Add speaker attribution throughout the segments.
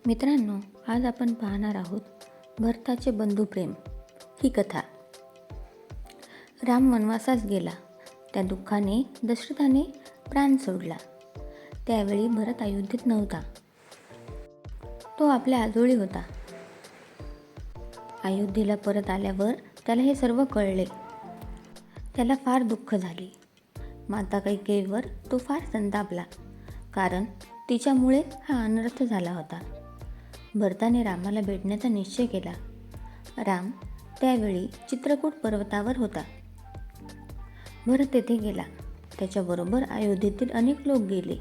Speaker 1: मित्रांनो, आज आपण पाहणार आहोत भरताचे बंधुप्रेम ही कथा. राम वनवासास गेला. त्या दुःखाने दशरथाने प्राण सोडला. त्यावेळी भरत अयोध्येत नव्हता. तो आपल्या आजोळी होता. अयोध्येला परत आल्यावर त्याला हे सर्व कळले. त्याला फार दुःख झाले. माता कैकेयीवर तो फार संतापला, कारण तिच्यामुळे हा अनर्थ झाला होता. भरताने रामाला भेटण्याचा निश्चय केला. राम त्यावेळी चित्रकूट पर्वतावर होता. भरत तेथे गेला. त्याच्याबरोबर अयोध्येतील अनेक लोक गेले.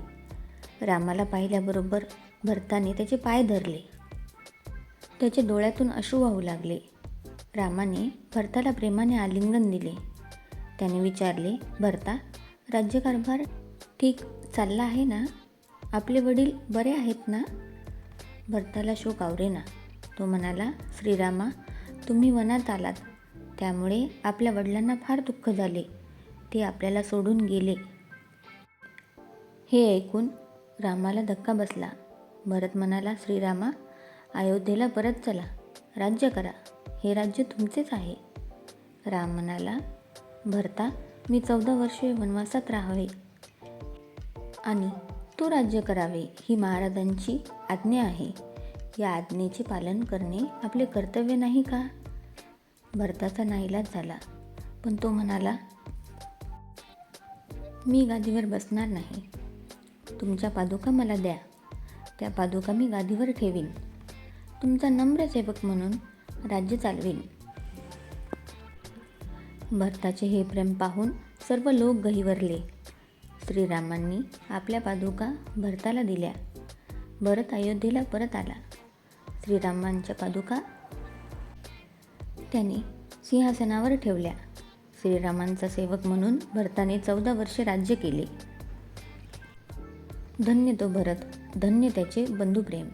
Speaker 1: रामाला पाहिल्याबरोबर भरताने त्याचे पाय धरले. त्याच्या डोळ्यातून अश्रू वाहू लागले. रामाने भरताला प्रेमाने आलिंगन दिले. त्याने विचारले, भरता, राज्यकारभार ठीक चालला आहे ना? आपले वडील बरे आहेत ना? भरताला शोक आवरेना. तो म्हणाला, श्रीरामा, तुम्ही वनात आलात, त्यामुळे आपल्या वडिलांना फार दुःख झाले. ते आपल्याला सोडून गेले. हे ऐकून रामाला धक्का बसला. भरत म्हणाला, श्रीरामा, अयोध्येला परत चला, राज्य करा. हे राज्य तुमचेच आहे. राम म्हणाला, भरता, मी 14 वर्षे वनवासात राहावे आणि तू राज्य करावे ही महाराजांची आज्ञा आहे. या आज्ञेचे पालन करणे आपले कर्तव्य नाही का? भरताचा नाईलाज झाला, पण तो म्हणाला, मी गादीवर बसणार नाही. तुमच्या पादुका मला द्या. त्या पादुका मी गादीवर ठेवीन. तुमचा नम्र सेवक म्हणून राज्य चालवीन. भरताचे हे प्रेम पाहून सर्व लोक गहिवरले. श्रीरामांनी आपल्या पादुका भरताला दिल्या. भरत अयोध्येला परत आला. श्रीरामांच्या पादुका त्याने सिंहासनावर ठेवल्या. श्रीरामांचा सेवक म्हणून भरताने 14 वर्षे राज्य केले. धन्य तो भरत, धन्य त्याचे बंधुप्रेम.